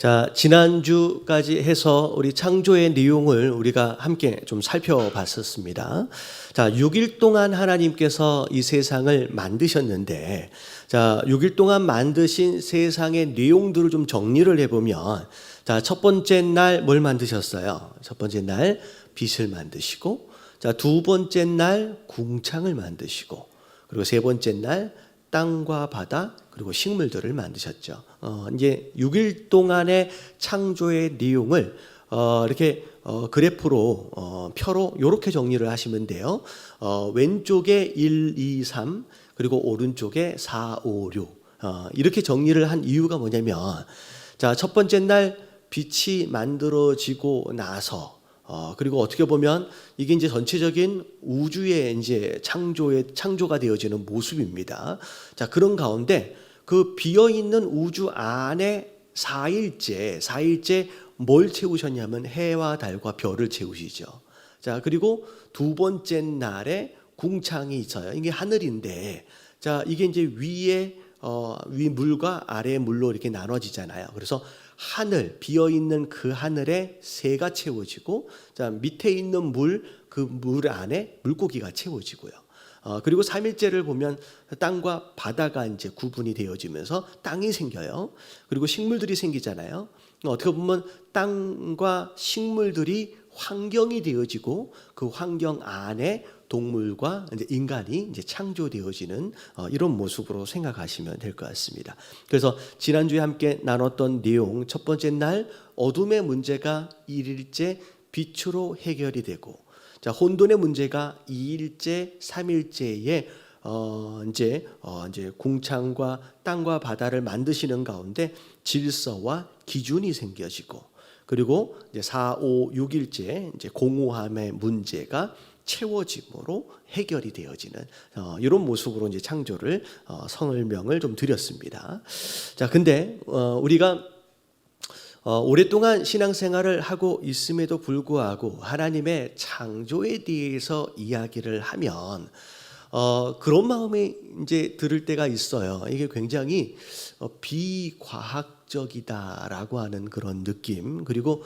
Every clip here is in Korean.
자, 지난주까지 해서 우리 창조의 내용을 우리가 함께 좀 살펴봤었습니다. 자, 6일 동안 하나님께서 이 세상을 만드셨는데, 자, 6일 동안 만드신 세상의 내용들을 좀 정리를 해보면, 자, 첫 번째 날 뭘 만드셨어요? 첫 번째 날 빛을 만드시고, 자, 두 번째 날 궁창을 만드시고, 그리고 세 번째 날 땅과 바다 그리고 식물들을 만드셨죠. 이제 6일 동안의 창조의 내용을 이렇게 그래프로 표로 이렇게 정리를 하시면 돼요. 왼쪽에 1, 2, 3 그리고 오른쪽에 4, 5, 6 이렇게 정리를 한 이유가 뭐냐면, 자, 첫 번째 날 빛이 만들어지고 나서 그리고 어떻게 보면 이게 이제 전체적인 우주의 이제 창조가 되어지는 모습입니다. 자, 그런 가운데 그 비어 있는 우주 안에 4일째 뭘 채우셨냐면 해와 달과 별을 채우시죠. 자, 그리고 두 번째 날에 궁창이 있어요. 이게 하늘인데, 자, 이게 이제 위에 위 물과 아래 물로 이렇게 나눠지잖아요. 그래서 하늘, 비어있는 그 하늘에 새가 채워지고, 자, 밑에 있는 물, 그 물 안에 물고기가 채워지고요. 그리고 3일째를 보면 땅과 바다가 이제 구분이 되어지면서 땅이 생겨요. 그리고 식물들이 생기잖아요. 어떻게 보면 땅과 식물들이 환경이 되어지고 그 환경 안에 동물과 이제 인간이 이제 창조되어지는 이런 모습으로 생각하시면 될 것 같습니다. 그래서 지난주에 함께 나눴던 내용, 첫 번째 날 어둠의 문제가 1일째 빛으로 해결이 되고, 자, 혼돈의 문제가 2일째, 3일째에 이제 궁창과 땅과 바다를 만드시는 가운데 질서와 기준이 생겨지고, 그리고 이제 4, 5, 6일째 이제 공허함의 문제가 채워짐으로 해결이 되어지는 이런 모습으로 이제 창조를 설명을 좀 드렸습니다. 자, 근데 우리가 오랫동안 신앙생활을 하고 있음에도 불구하고 하나님의 창조에 대해서 이야기를 하면 그런 마음이 이제 들을 때가 있어요. 이게 굉장히 비과학적이다라고 하는 그런 느낌, 그리고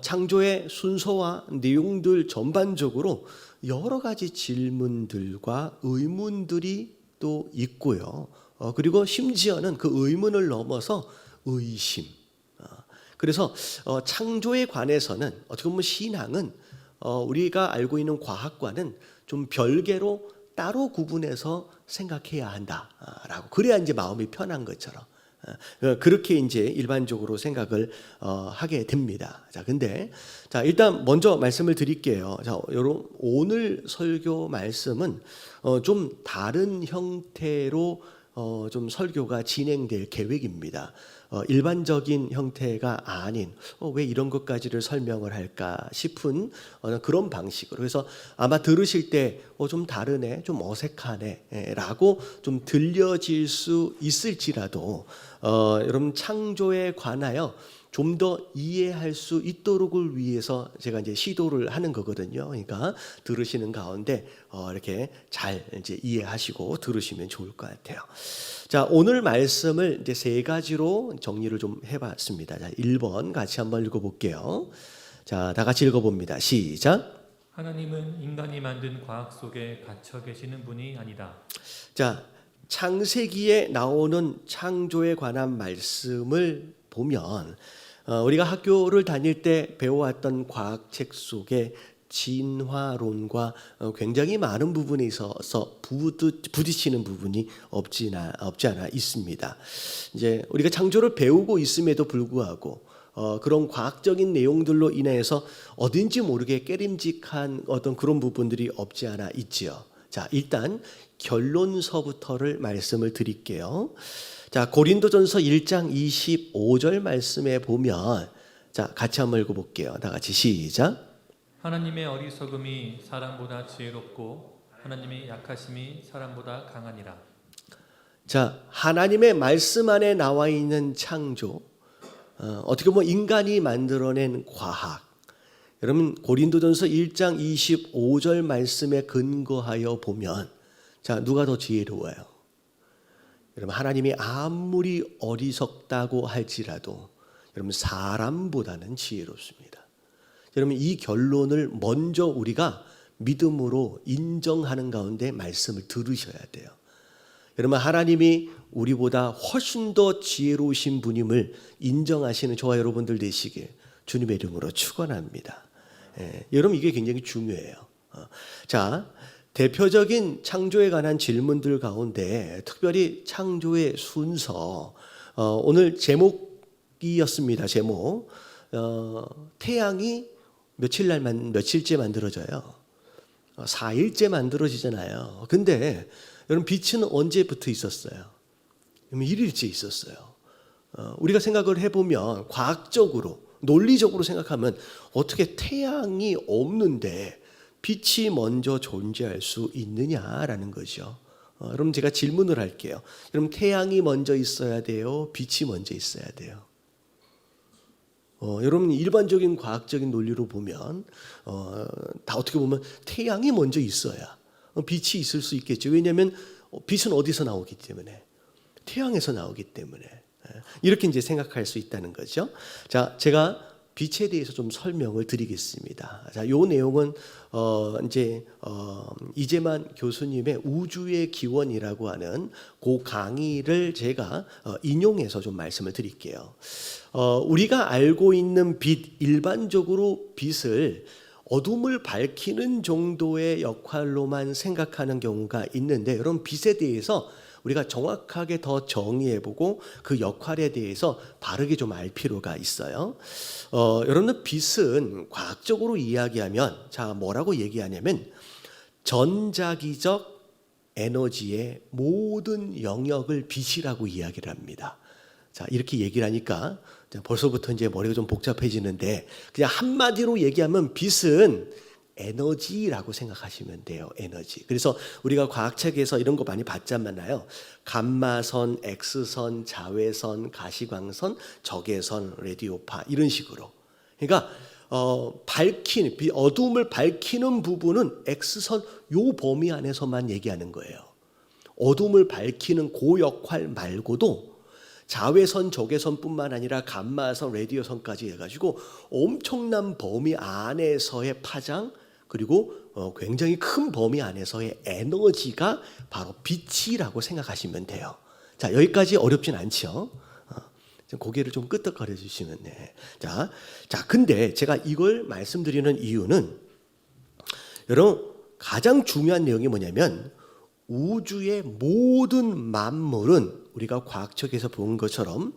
창조의 순서와 내용들 전반적으로 여러 가지 질문들과 의문들이 또 있고요. 그리고 심지어는 그 의문을 넘어서 의심. 그래서 창조에 관해서는 어떻게 보면 신앙은 우리가 알고 있는 과학과는 좀 별개로 따로 구분해서 생각해야 한다라고, 그래야 이제 마음이 편한 것처럼 그렇게 이제 일반적으로 생각을 하게 됩니다. 자, 근데 자, 일단 먼저 말씀을 드릴게요. 자, 여러분, 오늘 설교 말씀은 좀 다른 형태로 좀 설교가 진행될 계획입니다. 일반적인 형태가 아닌 왜 이런 것까지를 설명을 할까 싶은 그런 방식으로, 그래서 아마 들으실 때 좀 다르네, 좀 어색하네 라고 좀 들려질 수 있을지라도 여러분, 창조에 관하여 좀 더 이해할 수 있도록을 위해서 제가 이제 시도를 하는 거거든요. 그러니까 들으시는 가운데 이렇게 잘 이제 이해하시고 들으시면 좋을 것 같아요. 자, 오늘 말씀을 이제 세 가지로 정리를 좀 해봤습니다. 자, 1번 같이 한번 읽어볼게요. 자, 다 같이 읽어봅니다. 시작. 하나님은 인간이 만든 과학 속에 갇혀 계시는 분이 아니다. 자, 창세기에 나오는 창조에 관한 말씀을 보면 우리가 학교를 다닐 때 배워왔던 과학책 속에 진화론과 굉장히 많은 부분에 있어서 부딪히는 부분이 없지 않아 있습니다. 이제 우리가 창조를 배우고 있음에도 불구하고 그런 과학적인 내용들로 인해서 어딘지 모르게 깨림직한 어떤 그런 부분들이 없지 않아 있지요. 자, 일단 결론서부터를 말씀을 드릴게요. 자, 고린도전서 1장 25절 말씀에 보면, 자, 같이 한번 읽어볼게요. 다 같이 시작. 하나님의 어리석음이 사람보다 지혜롭고 하나님의 약하심이 사람보다 강하니라. 자, 하나님의 말씀 안에 나와 있는 창조, 어떻게 보면 인간이 만들어낸 과학, 여러분 고린도전서 1장 25절 말씀에 근거하여 보면, 자, 누가 더 지혜로워요? 여러분, 하나님이 아무리 어리석다고 할지라도 여러분 사람보다는 지혜롭습니다. 여러분 이 결론을 먼저 우리가 믿음으로 인정하는 가운데 말씀을 들으셔야 돼요. 여러분 하나님이 우리보다 훨씬 더 지혜로우신 분임을 인정하시는 저와 여러분들 되시길 주님의 이름으로 축원합니다. 여러분 이게 굉장히 중요해요. 자, 대표적인 창조에 관한 질문들 가운데 특별히 창조의 순서 오늘 제목이었습니다. 제목 태양이 며칠째 만들어져요? 4일째 만들어지잖아요. 근데 여러분 빛은 언제부터 있었어요? 1일째 있었어요. 우리가 생각을 해보면 과학적으로 논리적으로 생각하면 어떻게 태양이 없는데 빛이 먼저 존재할 수 있느냐라는 거죠. 여러분 제가 질문을 할게요. 여러분 태양이 먼저 있어야 돼요? 빛이 먼저 있어야 돼요? 여러분 일반적인 과학적인 논리로 보면 다 어떻게 보면 태양이 먼저 있어야 빛이 있을 수 있겠죠. 왜냐하면 빛은 어디서 나오기 때문에 태양에서 나오기 때문에 이렇게 이제 생각할 수 있다는 거죠. 자, 제가 빛에 대해서 좀 설명을 드리겠습니다. 자, 요 내용은 이재만 교수님의 우주의 기원이라고 하는 그 강의를 제가 인용해서 좀 말씀을 드릴게요. 우리가 알고 있는 빛, 일반적으로 빛을 어둠을 밝히는 정도의 역할로만 생각하는 경우가 있는데 여러분 빛에 대해서 우리가 정확하게 더 정의해보고 그 역할에 대해서 바르게 좀 알 필요가 있어요. 여러분들 빛은 과학적으로 이야기하면 자 뭐라고 얘기하냐면 전자기적 에너지의 모든 영역을 빛이라고 이야기를 합니다. 자 이렇게 얘기를 하니까 벌써부터 이제 머리가 좀 복잡해지는데 그냥 한마디로 얘기하면 빛은 에너지라고 생각하시면 돼요. 에너지. 그래서 우리가 과학책에서 이런 거 많이 봤잖아요. 감마선, X선, 자외선, 가시광선, 적외선, 라디오파 이런 식으로. 그러니까 어둠을 밝히는 부분은 X선 요 범위 안에서만 얘기하는 거예요. 어둠을 밝히는 그 역할 말고도 자외선, 적외선뿐만 아니라 감마선, 라디오선까지 해가지고 엄청난 범위 안에서의 파장 그리고 굉장히 큰 범위 안에서의 에너지가 바로 빛이라고 생각하시면 돼요. 자 여기까지 어렵진 않죠. 고개를 좀 끄덕거려 주시면 돼. 자 근데 제가 이걸 말씀드리는 이유는 여러분 가장 중요한 내용이 뭐냐면 우주의 모든 만물은 우리가 과학책에서 본 것처럼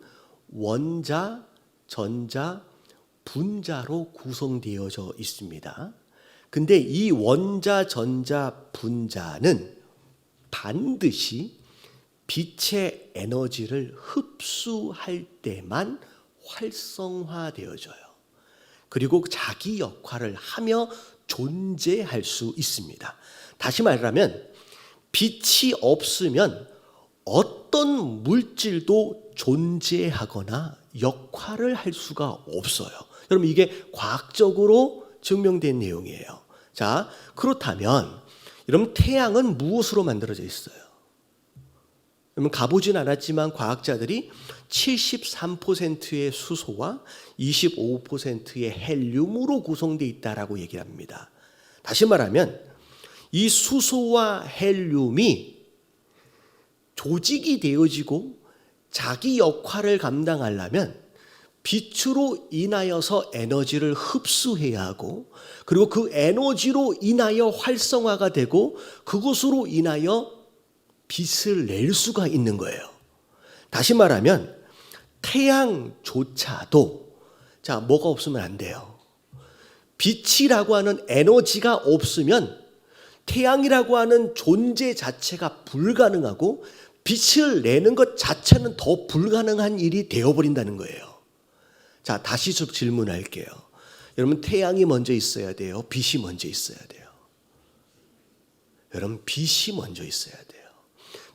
원자, 전자, 분자로 구성되어져 있습니다. 근데 이 원자, 전자, 분자는 반드시 빛의 에너지를 흡수할 때만 활성화되어져요. 그리고 자기 역할을 하며 존재할 수 있습니다. 다시 말하면 빛이 없으면 어떤 물질도 존재하거나 역할을 할 수가 없어요. 여러분 이게 과학적으로 증명된 내용이에요. 자, 그렇다면 여러분 태양은 무엇으로 만들어져 있어요? 여러분 가보진 않았지만 과학자들이 73%의 수소와 25%의 헬륨으로 구성되어 있다라고 얘기를 합니다. 다시 말하면 이 수소와 헬륨이 조직이 되어지고 자기 역할을 감당하려면 빛으로 인하여서 에너지를 흡수해야 하고 그리고 그 에너지로 인하여 활성화가 되고 그것으로 인하여 빛을 낼 수가 있는 거예요. 다시 말하면 태양조차도 자 뭐가 없으면 안 돼요. 빛이라고 하는 에너지가 없으면 태양이라고 하는 존재 자체가 불가능하고 빛을 내는 것 자체는 더 불가능한 일이 되어버린다는 거예요. 자, 다시 좀 질문할게요. 여러분 태양이 먼저 있어야 돼요? 빛이 먼저 있어야 돼요? 여러분 빛이 먼저 있어야 돼요.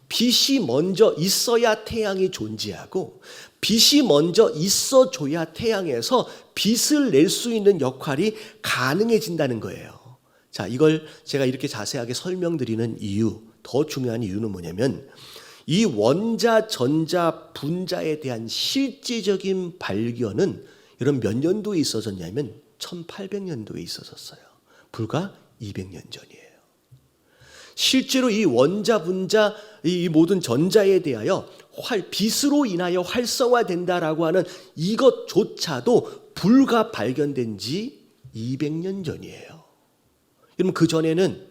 빛이 먼저 있어야 태양이 존재하고 빛이 먼저 있어줘야 태양에서 빛을 낼 수 있는 역할이 가능해진다는 거예요. 자, 이걸 제가 이렇게 자세하게 설명드리는 이유, 더 중요한 이유는 뭐냐면 이 원자, 전자, 분자에 대한 실제적인 발견은 여러분 몇 년도에 있어졌냐면 1800년도에 있어졌어요. 불과 200년 전이에요. 실제로 이 원자, 분자, 이 모든 전자에 대하여 빛으로 인하여 활성화된다라고 하는 이것조차도 불과 발견된 지 200년 전이에요. 여러분 그 전에는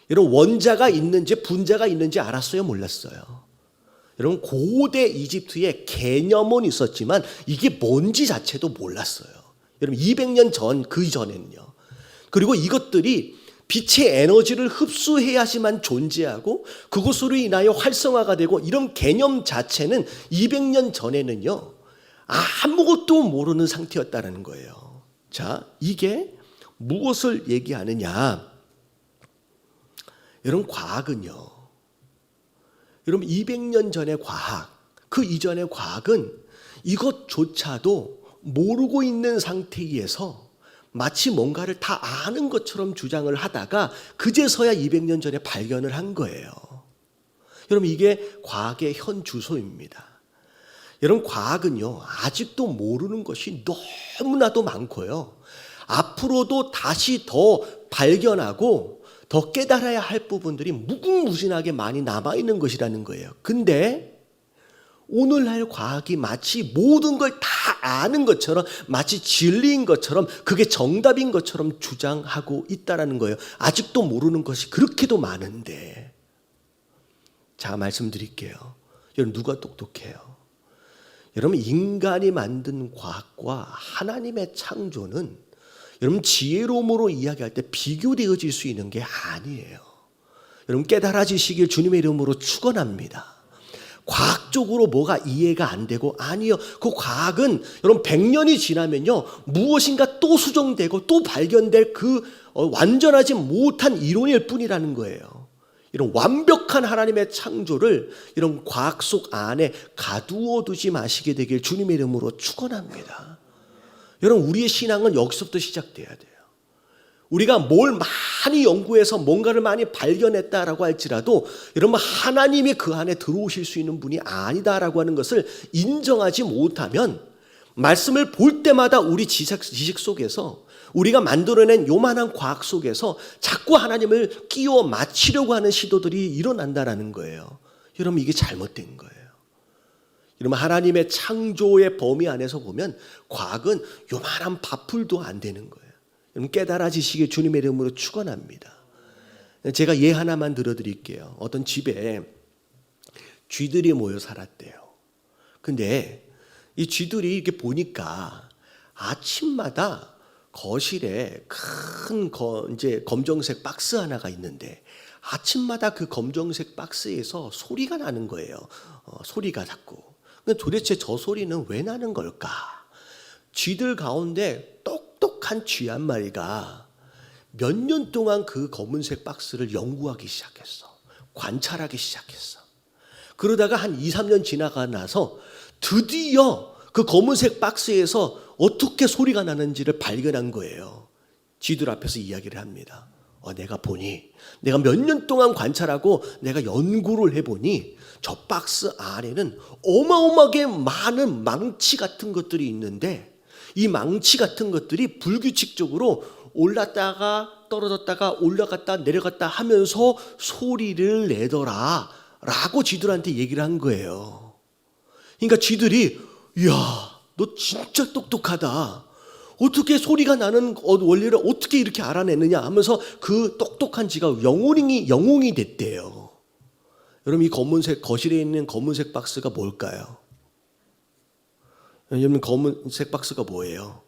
여러분 원자가 있는지 분자가 있는지 알았어요? 몰랐어요? 여러분 고대 이집트에 개념은 있었지만 이게 뭔지 자체도 몰랐어요. 여러분 200년 전 그 전에는요. 그리고 이것들이 빛의 에너지를 흡수해야지만 존재하고 그것으로 인하여 활성화가 되고 이런 개념 자체는 200년 전에는요 아무것도 모르는 상태였다는 거예요. 자, 이게 무엇을 얘기하느냐? 여러분 과학은요, 여러분 200년 전의 과학, 그 이전의 과학은 이것조차도 모르고 있는 상태에서 마치 뭔가를 다 아는 것처럼 주장을 하다가 그제서야 200년 전에 발견을 한 거예요. 여러분 이게 과학의 현 주소입니다. 여러분 과학은요 아직도 모르는 것이 너무나도 많고요. 앞으로도 다시 더 발견하고 더 깨달아야 할 부분들이 무궁무진하게 많이 남아있는 것이라는 거예요. 근데 오늘날 과학이 마치 모든 걸 다 아는 것처럼 마치 진리인 것처럼 그게 정답인 것처럼 주장하고 있다는 거예요. 아직도 모르는 것이 그렇게도 많은데. 자, 말씀드릴게요. 여러분 누가 똑똑해요? 여러분 인간이 만든 과학과 하나님의 창조는 여러분 지혜로움으로 이야기할 때 비교되어질 수 있는 게 아니에요. 여러분 깨달아지시길 주님의 이름으로 축원합니다. 과학적으로 뭐가 이해가 안 되고 아니요. 그 과학은 여러분 100년이 지나면요. 무엇인가 또 수정되고 또 발견될 그 완전하지 못한 이론일 뿐이라는 거예요. 이런 완벽한 하나님의 창조를 이런 과학 속 안에 가두어 두지 마시게 되길 주님의 이름으로 축원합니다. 여러분 우리의 신앙은 여기서부터 시작돼야 돼요. 우리가 뭘 많이 연구해서 뭔가를 많이 발견했다라고 할지라도 여러분 하나님이 그 안에 들어오실 수 있는 분이 아니다라고 하는 것을 인정하지 못하면 말씀을 볼 때마다 우리 지식 속에서 우리가 만들어낸 요만한 과학 속에서 자꾸 하나님을 끼워 맞추려고 하는 시도들이 일어난다라는 거예요. 여러분 이게 잘못된 거예요. 여러분 하나님의 창조의 범위 안에서 보면 과학은 요만한 밥풀도 안 되는 거예요. 여러분 깨달아지시길 주님의 이름으로 축원합니다. 제가 예 하나만 들어드릴게요. 어떤 집에 쥐들이 모여 살았대요. 근데 이 쥐들이 이렇게 보니까 아침마다 거실에 큰 이제 검정색 박스 하나가 있는데 아침마다 그 검정색 박스에서 소리가 나는 거예요. 소리가 자꾸. 근데 도대체 저 소리는 왜 나는 걸까? 쥐들 가운데 똑똑한 쥐 한 마리가 몇 년 동안 그 검은색 박스를 연구하기 시작했어. 관찰하기 시작했어. 그러다가 한 2, 3년 지나가 나서 드디어 그 검은색 박스에서 어떻게 소리가 나는지를 발견한 거예요. 쥐들 앞에서 이야기를 합니다. 내가 보니 내가 몇 년 동안 관찰하고 내가 연구를 해보니 저 박스 안에는 어마어마하게 많은 망치 같은 것들이 있는데 이 망치 같은 것들이 불규칙적으로 올랐다가 떨어졌다가 올라갔다 내려갔다 하면서 소리를 내더라 라고 쥐들한테 얘기를 한 거예요. 그러니까 쥐들이 이야 너 진짜 똑똑하다. 어떻게 소리가 나는 원리를 어떻게 이렇게 알아내느냐 하면서 그 똑똑한 쥐가 영웅이 됐대요. 여러분 이 검은색 거실에 있는 검은색 박스가 뭘까요? 여러분 검은색 박스가 뭐예요?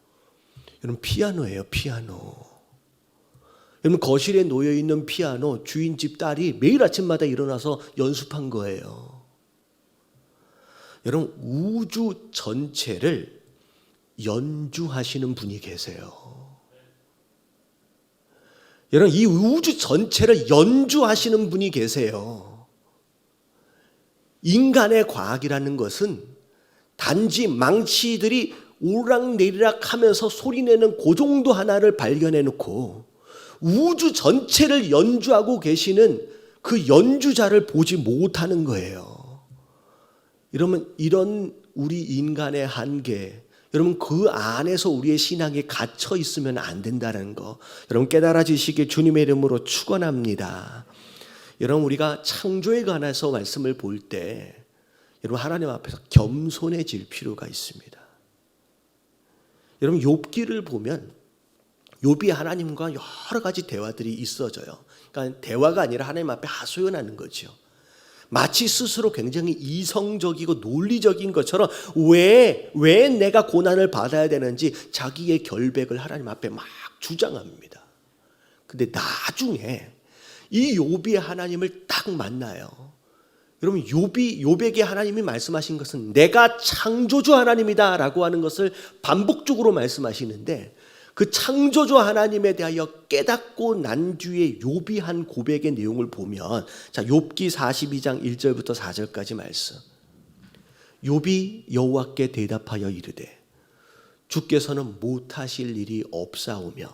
여러분 피아노예요. 피아노. 여러분 거실에 놓여 있는 피아노 주인집 딸이 매일 아침마다 일어나서 연습한 거예요. 여러분 우주 전체를 연주하시는 분이 계세요. 여러분 이 우주 전체를 연주하시는 분이 계세요. 인간의 과학이라는 것은 단지 망치들이 오락내리락 하면서 소리내는 그 정도 하나를 발견해 놓고 우주 전체를 연주하고 계시는 그 연주자를 보지 못하는 거예요. 이러면 이런 우리 인간의 한계, 여러분 그 안에서 우리의 신앙이 갇혀 있으면 안 된다는 거 여러분 깨달아지시길 주님의 이름으로 축원합니다. 여러분 우리가 창조에 관해서 말씀을 볼 때 여러분 하나님 앞에서 겸손해질 필요가 있습니다. 여러분 욥기를 보면 욥이 하나님과 여러 가지 대화들이 있어져요. 그러니까 대화가 아니라 하나님 앞에 하소연하는 거죠. 마치 스스로 굉장히 이성적이고 논리적인 것처럼 왜 내가 고난을 받아야 되는지 자기의 결백을 하나님 앞에 막 주장합니다. 근데 나중에 이 욥이 하나님을 딱 만나요. 여러분 욥에게 하나님이 말씀하신 것은 내가 창조주 하나님이다라고 하는 것을 반복적으로 말씀하시는데 그 창조주 하나님에 대하여 깨닫고 난 뒤에 욥이 한 고백의 내용을 보면 자 욥기 42장 1절부터 4절까지 말씀. 욥이 여호와께 대답하여 이르되 주께서는 못하실 일이 없사오며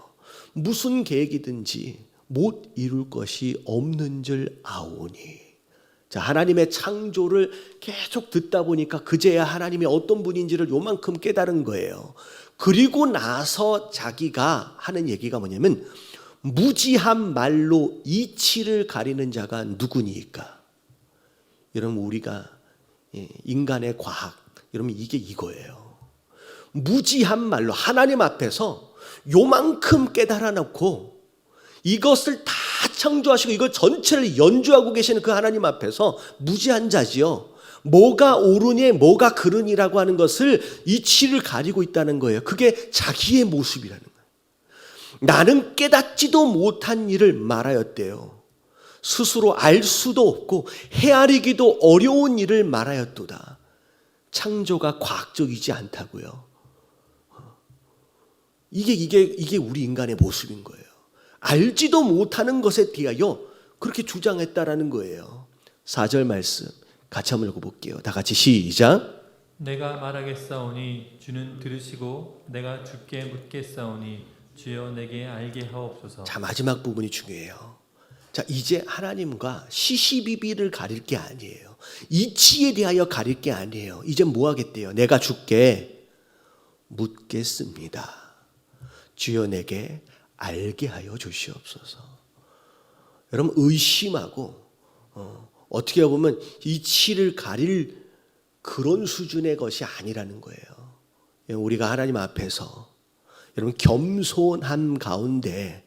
무슨 계획이든지 못 이룰 것이 없는 줄 아오니. 자 하나님의 창조를 계속 듣다 보니까 그제야 하나님이 어떤 분인지를 요만큼 깨달은 거예요. 그리고 나서 자기가 하는 얘기가 뭐냐면 무지한 말로 이치를 가리는 자가 누구니까. 여러분 우리가 인간의 과학 여러분 이게 이거예요. 무지한 말로 하나님 앞에서 요만큼 깨달아 놓고 이것을 다 창조하시고 이걸 전체를 연주하고 계시는 그 하나님 앞에서 무지한 자지요. 뭐가 옳으니 뭐가 그르니라고 하는 것을 이치를 가리고 있다는 거예요. 그게 자기의 모습이라는 거예요. 나는 깨닫지도 못한 일을 말하였대요. 스스로 알 수도 없고 헤아리기도 어려운 일을 말하였도다. 창조가 과학적이지 않다고요. 이게 우리 인간의 모습인 거예요. 알지도 못하는 것에 대하여 그렇게 주장했다라는 거예요. 4절 말씀 같이 한번 읽어볼게요. 다 같이 시작. 내가 말하겠사오니 주는 들으시고 내가 주께 묻겠사오니 주여 내게 알게 하옵소서. 자 마지막 부분이 중요해요. 자 이제 하나님과 시시비비를 가릴 게 아니에요. 이치에 대하여 가릴 게 아니에요. 이제 뭐 하겠대요? 내가 주께 묻겠습니다. 주여 내게 알게 하여 주시옵소서. 여러분 의심하고 어떻게 보면 이치를 가릴 그런 수준의 것이 아니라는 거예요. 우리가 하나님 앞에서 여러분 겸손함 가운데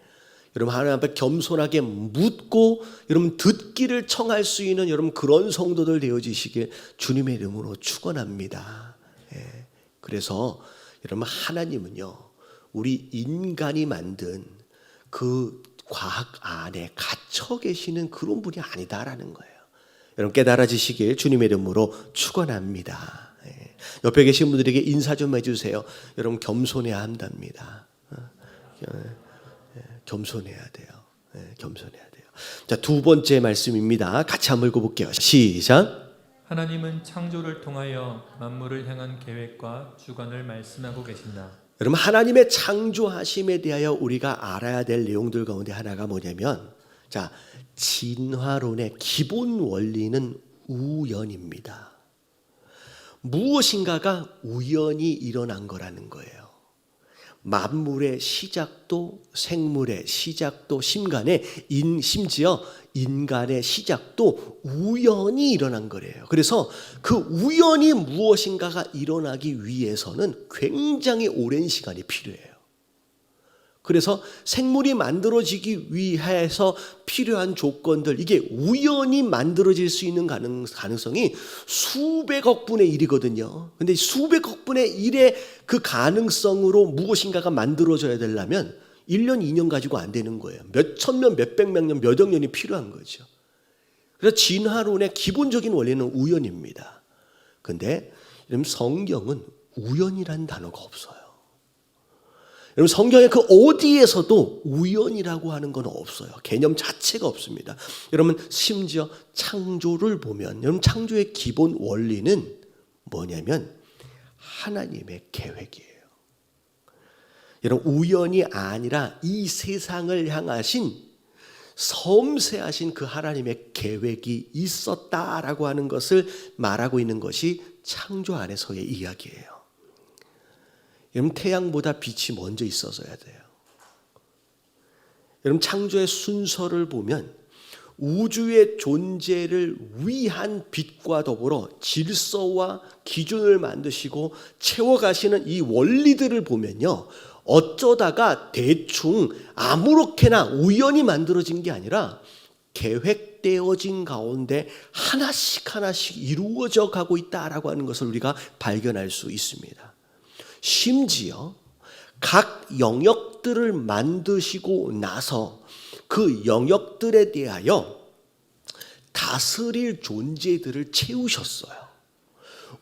여러분 하나님 앞에 겸손하게 묻고 여러분 듣기를 청할 수 있는 여러분 그런 성도들 되어지시길 주님의 이름으로 축원합니다. 그래서 여러분 하나님은요 우리 인간이 만든 그 과학 안에 갇혀 계시는 그런 분이 아니다라는 거예요. 여러분 깨달아지시길 주님의 이름으로 축원합니다. 옆에 계신 분들에게 인사 좀 해주세요. 여러분 겸손해야 한답니다. 겸손해야 돼요. 겸손해야 돼요. 자, 두 번째 말씀입니다. 같이 한번 읽어볼게요. 시작. 하나님은 창조를 통하여 만물을 향한 계획과 주관을 말씀하고 계신다. 여러분 하나님의 창조하심에 대하여 우리가 알아야 될 내용들 가운데 하나가 뭐냐면 자 진화론의 기본 원리는 우연입니다. 무엇인가가 우연히 일어난 거라는 거예요. 만물의 시작도 생물의 시작도 심지어 인간의 시작도 우연히 일어난 거래요. 그래서 그 우연히 무엇인가가 일어나기 위해서는 굉장히 오랜 시간이 필요해요. 그래서 생물이 만들어지기 위해서 필요한 조건들 이게 우연히 만들어질 수 있는 가능성이 수백억 분의 1이거든요. 근데 수백억 분의 1의 그 가능성으로 무엇인가가 만들어져야 되려면 1년, 2년 가지고 안 되는 거예요. 몇 천년, 몇 백만 년, 몇억 년이 필요한 거죠. 그래서 진화론의 기본적인 원리는 우연입니다. 근데 성경은 우연이라는 단어가 없어요. 여러분 성경에 그 어디에서도 우연이라고 하는 건 없어요. 개념 자체가 없습니다. 여러분 심지어 창조를 보면 여러분 창조의 기본 원리는 뭐냐면 하나님의 계획이에요. 여러분 우연이 아니라 이 세상을 향하신 섬세하신 그 하나님의 계획이 있었다라고 하는 것을 말하고 있는 것이 창조 안에서의 이야기예요. 여러분, 태양보다 빛이 먼저 있어서야 돼요. 여러분, 창조의 순서를 보면 우주의 존재를 위한 빛과 더불어 질서와 기준을 만드시고 채워가시는 이 원리들을 보면요, 어쩌다가 대충 아무렇게나 우연히 만들어진 게 아니라 계획되어진 가운데 하나씩 하나씩 이루어져 가고 있다라고 하는 것을 우리가 발견할 수 있습니다. 심지어 각 영역들을 만드시고 나서 그 영역들에 대하여 다스릴 존재들을 채우셨어요.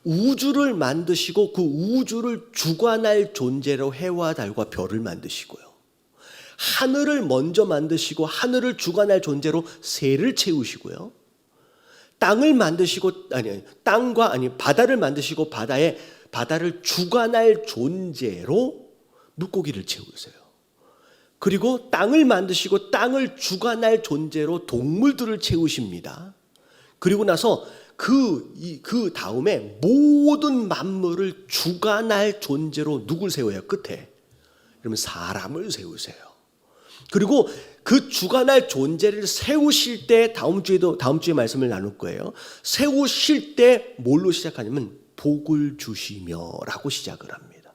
우주를 만드시고 그 우주를 주관할 존재로 해와 달과 별을 만드시고요. 하늘을 먼저 만드시고 하늘을 주관할 존재로 새를 채우시고요. 땅을 만드시고 바다를 만드시고 바다를 주관할 존재로 물고기를 채우세요. 그리고 땅을 만드시고 땅을 주관할 존재로 동물들을 채우십니다. 그리고 나서 그 다음에 모든 만물을 주관할 존재로 누굴 세워요? 끝에. 그러면 사람을 세우세요. 그리고 그 주관할 존재를 세우실 때 다음 주에 말씀을 나눌 거예요. 세우실 때 뭘로 시작하냐면 복을 주시며라고 시작을 합니다.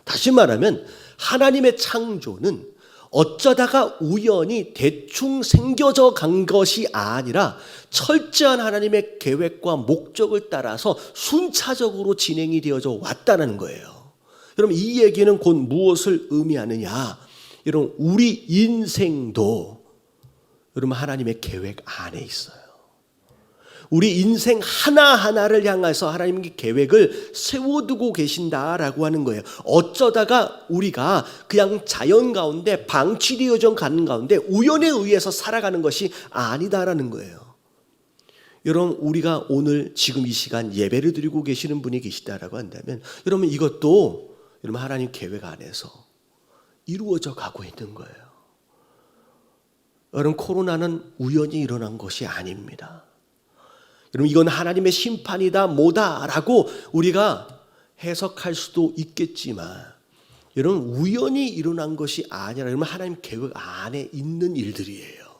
다시 말하면 하나님의 창조는 어쩌다가 우연히 대충 생겨져 간 것이 아니라 철저한 하나님의 계획과 목적을 따라서 순차적으로 진행이 되어져 왔다는 거예요. 여러분, 이 얘기는 곧 무엇을 의미하느냐? 여러분, 우리 인생도 여러분 하나님의 계획 안에 있어요. 우리 인생 하나하나를 향해서 하나님의 계획을 세워두고 계신다라고 하는 거예요. 어쩌다가 우리가 그냥 자연 가운데 방치되어져 가는 가운데 우연에 의해서 살아가는 것이 아니다라는 거예요. 여러분, 우리가 오늘 지금 이 시간 예배를 드리고 계시는 분이 계시다라고 한다면 여러분, 이것도 여러분 하나님 계획 안에서 이루어져 가고 있는 거예요. 여러분, 코로나는 우연히 일어난 것이 아닙니다. 여러분, 이건 하나님의 심판이다 뭐다라고 우리가 해석할 수도 있겠지만 여러분, 우연히 일어난 것이 아니라 여러분 하나님 계획 안에 있는 일들이에요.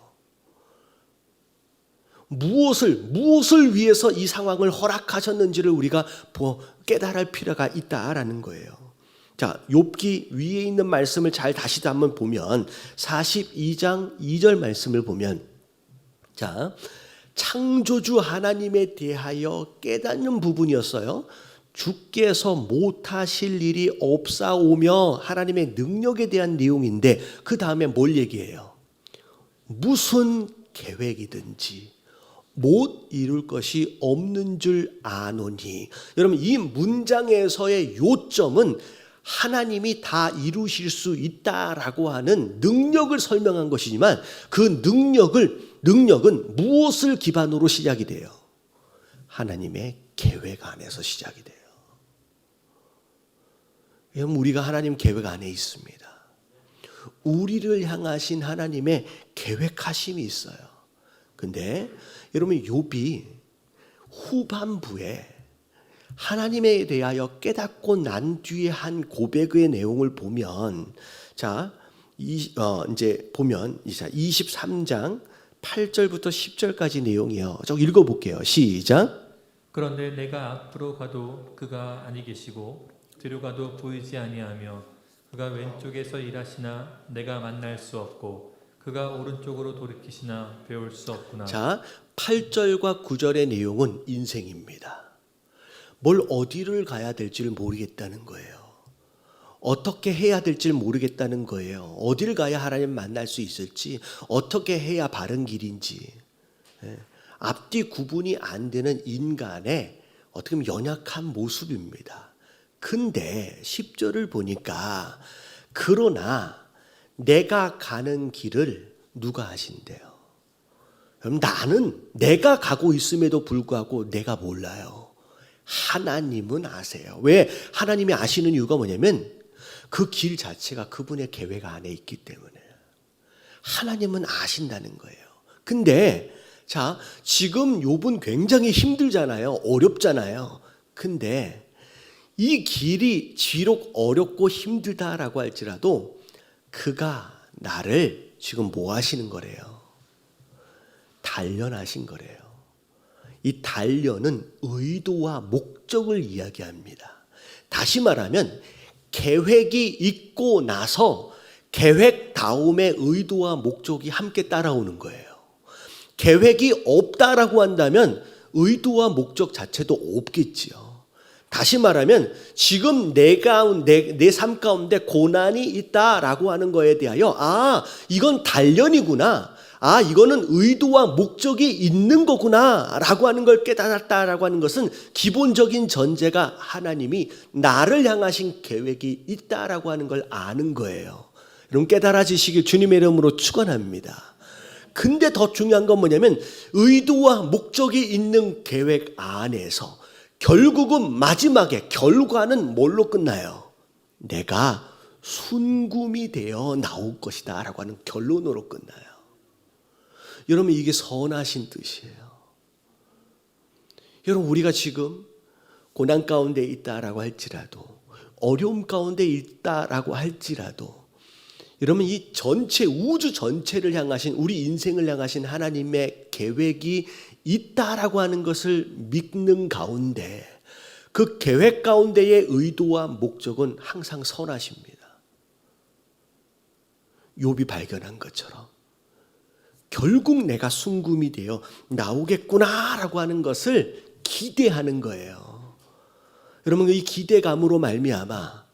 무엇을 위해서 이 상황을 허락하셨는지를 우리가 깨달을 필요가 있다라는 거예요. 자, 욥기 위에 있는 말씀을 잘 다시 한번 보면 42장 2절 말씀을 보면, 자, 창조주 하나님에 대하여 깨닫는 부분이었어요. 주께서 못하실 일이 없사오며 하나님의 능력에 대한 내용인데 그 다음에 뭘 얘기해요? 무슨 계획이든지 못 이룰 것이 없는 줄 아노니. 여러분, 이 문장에서의 요점은 하나님이 다 이루실 수 있다라고 하는 능력을 설명한 것이지만 그 능력은 무엇을 기반으로 시작이 돼요? 하나님의 계획 안에서 시작이 돼요. 여러분, 우리가 하나님 계획 안에 있습니다. 우리를 향하신 하나님의 계획하심이 있어요. 근데 여러분, 욥이 후반부에 하나님에 대하여 깨닫고 난 뒤에 한 고백의 내용을 보면, 자, 이제 보면 23장 8절부터 10절까지 내용이에요. 저 읽어볼게요. 시작. 그런데 내가 앞으로 가도 그가 아니 계시고 뒤로 가도 보이지 아니하며 그가 왼쪽에서 일하시나 내가 만날 수 없고 그가 오른쪽으로 돌이키시나 배울 수 없구나. 자, 8절과 9절의 내용은 인생입니다. 뭘 어디를 가야 될지를 모르겠다는 거예요. 어떻게 해야 될지를 모르겠다는 거예요. 어디를 가야 하나님 만날 수 있을지, 어떻게 해야 바른 길인지. 앞뒤 구분이 안 되는 인간의 어떻게 보면 연약한 모습입니다. 근데 10절을 보니까 그러나 내가 가는 길을 누가 아신대요? 그럼 나는 내가 가고 있음에도 불구하고 내가 몰라요. 하나님은 아세요. 왜 하나님이 아시는 이유가 뭐냐면 그 길 자체가 그분의 계획 안에 있기 때문에. 하나님은 아신다는 거예요. 근데 자, 지금 욥은 굉장히 힘들잖아요. 어렵잖아요. 근데 이 길이 비록 어렵고 힘들다라고 할지라도 그가 나를 지금 뭐 하시는 거래요? 단련하신 거래요. 이 단련은 의도와 목적을 이야기합니다. 다시 말하면 계획이 있고 나서 계획 다음에 의도와 목적이 함께 따라오는 거예요. 계획이 없다라고 한다면 의도와 목적 자체도 없겠지요. 다시 말하면 지금 내 삶 가운데 고난이 있다라고 하는 거에 대하여 이건 단련이구나. 이거는 의도와 목적이 있는 거구나 라고 하는 걸 깨달았다라고 하는 것은 기본적인 전제가 하나님이 나를 향하신 계획이 있다라고 하는 걸 아는 거예요. 여러분 깨달아지시길 주님의 이름으로 축원합니다. 근데 더 중요한 건 뭐냐면 의도와 목적이 있는 계획 안에서 결국은 마지막에 결과는 뭘로 끝나요? 내가 순금이 되어 나올 것이다 라고 하는 결론으로 끝나요. 여러분 이게 선하신 뜻이에요. 여러분 우리가 지금 고난 가운데 있다라고 할지라도 어려움 가운데 있다라고 할지라도 여러분 이 전체 우주 전체를 향하신 우리 인생을 향하신 하나님의 계획이 있다라고 하는 것을 믿는 가운데 그 계획 가운데의 의도와 목적은 항상 선하십니다. 욥이 발견한 것처럼 결국 내가 순금이 되어 나오겠구나라고 하는 것을 기대하는 거예요. 여러분 이 기대감으로 말미암아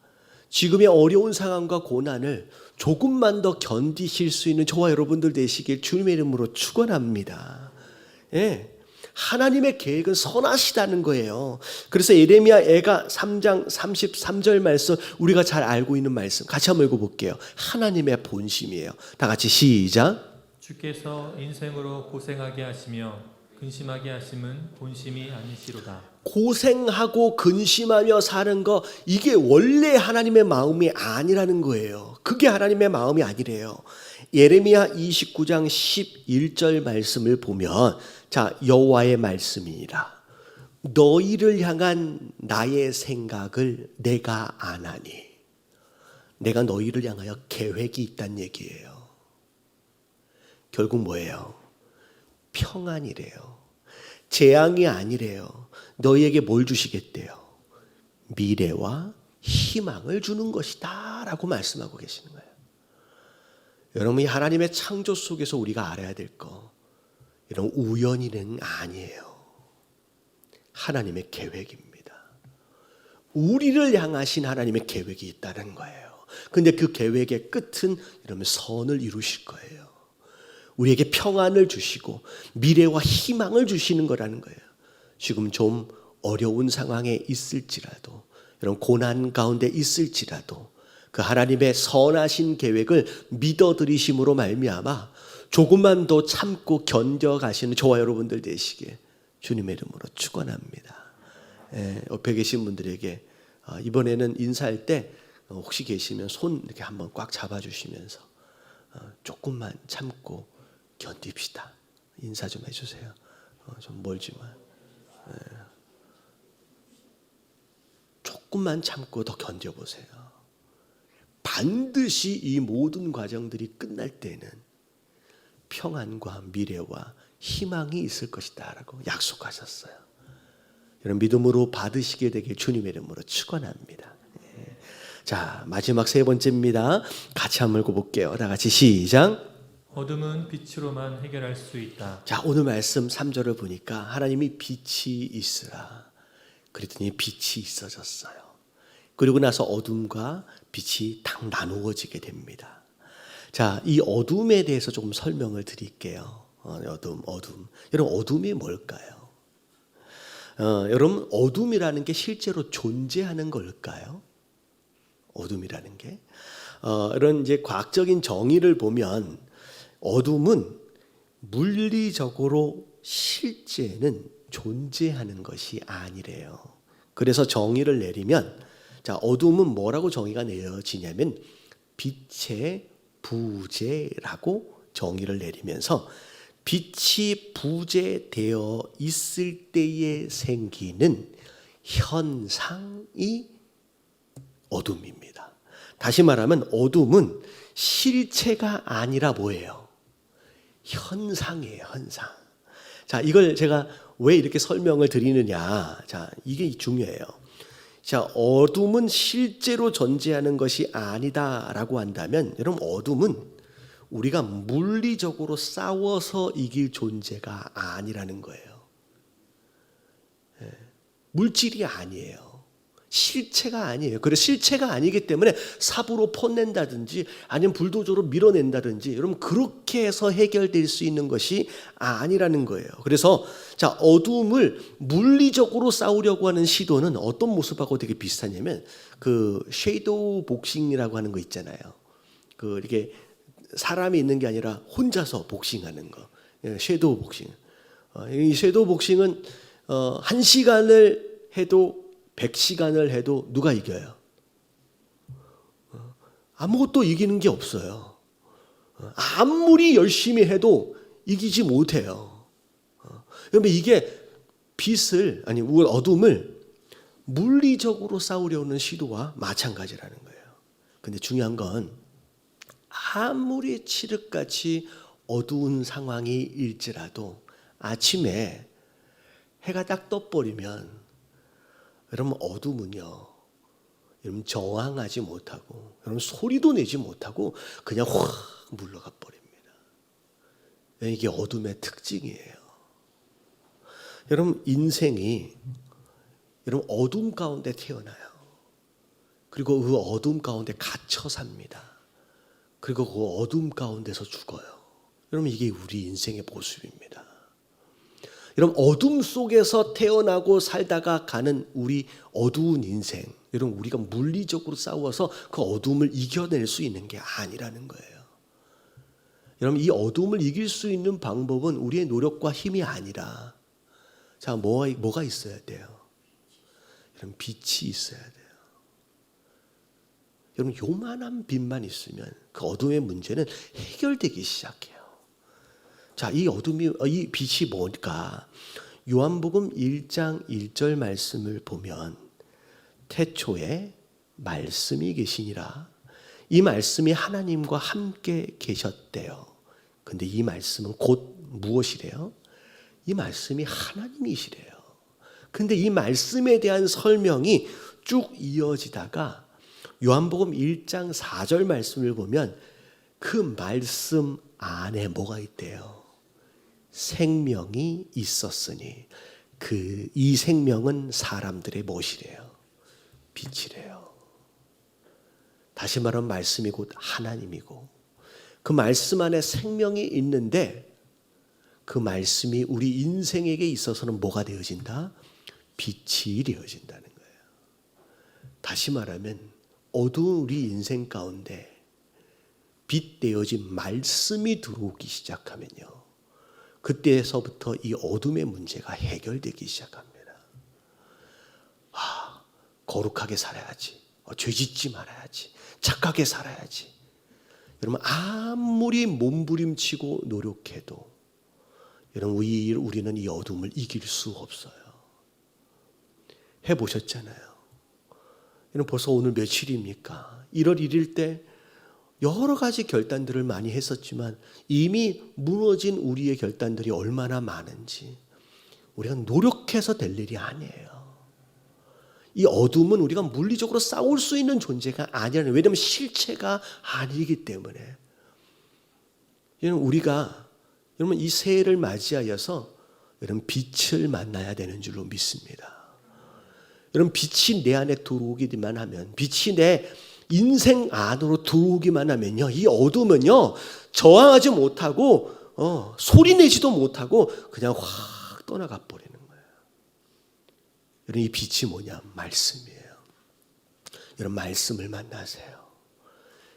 지금의 어려운 상황과 고난을 조금만 더 견디실 수 있는 저와 여러분들 되시길 주님의 이름으로 축원합니다. 하나님의 계획은 선하시다는 거예요. 그래서 예레미야 애가 3장 33절 말씀 우리가 잘 알고 있는 말씀 같이 한번 읽어볼게요. 하나님의 본심이에요. 다 같이 시작. 주께서 인생으로 고생하게 하시며 근심하게 하심은 본심이 아니시로다. 고생하고 근심하며 사는 거 이게 원래 하나님의 마음이 아니라는 거예요. 그게 하나님의 마음이 아니래요. 예레미야 29장 11절 말씀을 보면 자 여호와의 말씀이니라. 너희를 향한 나의 생각을 내가 아나니. 내가 너희를 향하여 계획이 있다는 얘기예요. 결국 뭐예요? 평안이래요. 재앙이 아니래요. 너희에게 뭘 주시겠대요? 미래와 희망을 주는 것이다 라고 말씀하고 계시는 거예요. 여러분 이 하나님의 창조 속에서 우리가 알아야 될 거 이런 우연이는 아니에요. 하나님의 계획입니다. 우리를 향하신 하나님의 계획이 있다는 거예요. 근데 그 계획의 끝은 이러면 선을 이루실 거예요. 우리에게 평안을 주시고 미래와 희망을 주시는 거라는 거예요. 지금 좀 어려운 상황에 있을지라도 이런 고난 가운데 있을지라도 그 하나님의 선하신 계획을 믿어들이심으로 말미암아 조금만 더 참고 견뎌가시는 저와 여러분들 되시길 주님의 이름으로 축원합니다. 옆에 계신 분들에게 이번에는 인사할 때 혹시 계시면 손 이렇게 한번 꽉 잡아주시면서 조금만 참고 견딥시다. 인사 좀 해주세요. 좀 멀지만 조금만 참고 더 견뎌보세요. 반드시 이 모든 과정들이 끝날 때는 평안과 미래와 희망이 있을 것이다 라고 약속하셨어요. 여러분 믿음으로 받으시게 되길 주님의 이름으로 축원합니다. 자 마지막 세 번째입니다. 같이 한번 읽어볼게요. 다 같이 시작. 어둠은 빛으로만 해결할 수 있다. 자 오늘 말씀 3절을 보니까 하나님이 빛이 있으라 그랬더니 빛이 있어졌어요. 그리고 나서 어둠과 빛이 딱 나누어지게 됩니다. 자, 이 어둠에 대해서 조금 설명을 드릴게요. 어둠. 여러분 어둠이 뭘까요? 여러분 어둠이라는 게 실제로 존재하는 걸까요? 어둠이라는 게 이런 이제 과학적인 정의를 보면 어둠은 물리적으로 실제는 존재하는 것이 아니래요. 그래서 정의를 내리면 자 어둠은 뭐라고 정의가 내려지냐면 빛의 부재라고 정의를 내리면서 빛이 부재되어 있을 때에 생기는 현상이 어둠입니다. 다시 말하면 어둠은 실체가 아니라 뭐예요? 현상이에요, 현상. 자, 이걸 제가 왜 이렇게 설명을 드리느냐. 자, 이게 중요해요. 자, 어둠은 실제로 존재하는 것이 아니다라고 한다면, 여러분, 어둠은 우리가 물리적으로 싸워서 이길 존재가 아니라는 거예요. 물질이 아니에요. 실체가 아니에요. 그래서 실체가 아니기 때문에 삽으로 퍼낸다든지 아니면 불도저로 밀어낸다든지 여러분 그렇게 해서 해결될 수 있는 것이 아니라는 거예요. 그래서 자, 어둠을 물리적으로 싸우려고 하는 시도는 어떤 모습하고 되게 비슷하냐면 그 섀도우 복싱이라고 하는 거 있잖아요. 그 이렇게 사람이 있는 게 아니라 혼자서 복싱하는 거. 섀도우 복싱. 이 섀도우 복싱은 1시간을 해도 100시간을 해도 누가 이겨요? 아무것도 이기는 게 없어요. 아무리 열심히 해도 이기지 못해요. 그런데 이게 빛을 아니 어둠을 물리적으로 싸우려는 시도와 마찬가지라는 거예요. 근데 중요한 건 아무리 칠흑같이 어두운 상황이 일지라도 아침에 해가 딱 떠버리면 여러분 어둠은요, 여러분 저항하지 못하고 여러분 소리도 내지 못하고 그냥 확 물러가 버립니다. 이게 어둠의 특징이에요. 여러분 인생이 여러분 어둠 가운데 태어나요. 그리고 그 어둠 가운데 갇혀 삽니다. 그리고 그 어둠 가운데서 죽어요. 여러분 이게 우리 인생의 모습입니다. 여러분 어둠 속에서 태어나고 살다가 가는 우리 어두운 인생, 여러분 우리가 물리적으로 싸워서 그 어둠을 이겨낼 수 있는 게 아니라는 거예요. 여러분 이 어둠을 이길 수 있는 방법은 우리의 노력과 힘이 아니라 자 뭐가 있어야 돼요? 여러분 빛이 있어야 돼요. 여러분 요만한 빛만 있으면 그 어둠의 문제는 해결되기 시작해요. 자, 이 빛이 뭘까? 요한복음 1장 1절 말씀을 보면 태초에 말씀이 계시니라. 이 말씀이 하나님과 함께 계셨대요. 근데 이 말씀은 곧 무엇이래요? 이 말씀이 하나님이시래요. 근데 이 말씀에 대한 설명이 쭉 이어지다가 요한복음 1장 4절 말씀을 보면 그 말씀 안에 뭐가 있대요? 생명이 있었으니 이 생명은 사람들의 무엇이래요? 빛이래요. 다시 말하면 말씀이 곧 하나님이고 그 말씀 안에 생명이 있는데 그 말씀이 우리 인생에게 있어서는 뭐가 되어진다? 빛이 되어진다는 거예요. 다시 말하면 어두운 우리 인생 가운데 빛 되어진 말씀이 들어오기 시작하면요, 그때서부터 이 어둠의 문제가 해결되기 시작합니다. 거룩하게 살아야지, 죄짓지 말아야지, 착하게 살아야지. 여러분 아무리 몸부림치고 노력해도 여러분 우리는 이 어둠을 이길 수 없어요. 해보셨잖아요. 여러분 벌써 오늘 며칠입니까? 1월 1일 때 여러 가지 결단들을 많이 했었지만 이미 무너진 우리의 결단들이 얼마나 많은지 우리가 노력해서 될 일이 아니에요. 이 어둠은 우리가 물리적으로 싸울 수 있는 존재가 아니라는, 왜냐하면 실체가 아니기 때문에. 여러분 이 새해를 맞이하여서 여러분 빛을 만나야 되는 줄로 믿습니다. 여러분 빛이 내 안에 들어오기만 하면, 빛이 내 인생 안으로 들어오기만 하면요, 이 어둠은요 저항하지 못하고 소리 내지도 못하고 그냥 확 떠나가 버리는 거예요. 여러분 이 빛이 뭐냐? 말씀이에요. 여러분 말씀을 만나세요.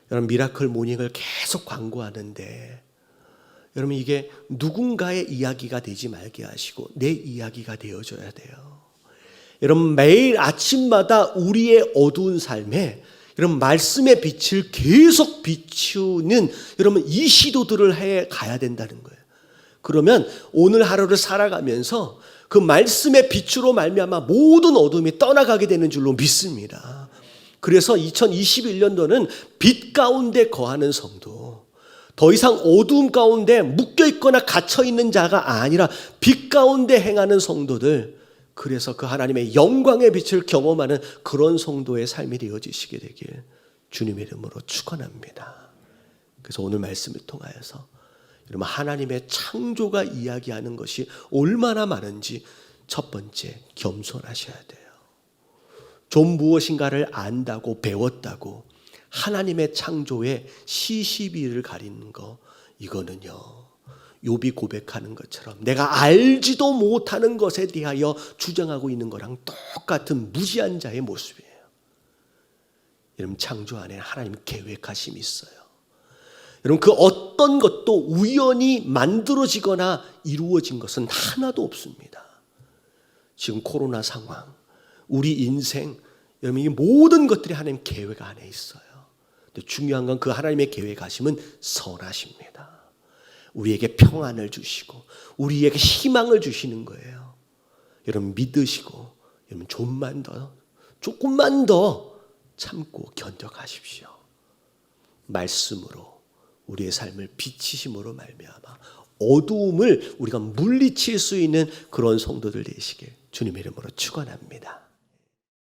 여러분 미라클 모닝을 계속 광고하는데 여러분 이게 누군가의 이야기가 되지 말게 하시고 내 이야기가 되어줘야 돼요. 여러분 매일 아침마다 우리의 어두운 삶에 여러분 말씀의 빛을 계속 비추는 여러분 이 시도들을 해 가야 된다는 거예요. 그러면 오늘 하루를 살아가면서 그 말씀의 빛으로 말미암아 모든 어둠이 떠나가게 되는 줄로 믿습니다. 그래서 2021년도는 빛 가운데 거하는 성도, 더 이상 어두움 가운데 묶여있거나 갇혀있는 자가 아니라 빛 가운데 행하는 성도들, 그래서 그 하나님의 영광의 빛을 경험하는 그런 성도의 삶이 되어지시게 되길 주님의 이름으로 축원합니다. 그래서 오늘 말씀을 통하여서 여러분 하나님의 창조가 이야기하는 것이 얼마나 많은지 첫 번째 겸손하셔야 돼요. 좀 무엇인가를 안다고 배웠다고 하나님의 창조에 시시비를 가리는 거, 이거는요 욥이 고백하는 것처럼 내가 알지도 못하는 것에 대하여 주장하고 있는 거랑 똑같은 무지한 자의 모습이에요. 여러분 창조 안에 하나님 계획하심이 있어요. 여러분 그 어떤 것도 우연히 만들어지거나 이루어진 것은 하나도 없습니다. 지금 코로나 상황, 우리 인생, 여러분 이 모든 것들이 하나님 계획 안에 있어요. 근데 중요한 건 그 하나님의 계획하심은 선하십니다. 우리에게 평안을 주시고 우리에게 희망을 주시는 거예요. 여러분 믿으시고 여러분 조금만 더 참고 견뎌가십시오. 말씀으로 우리의 삶을 비치심으로 말미암아 어두움을 우리가 물리칠 수 있는 그런 성도들 되시길 주님의 이름으로 축원합니다.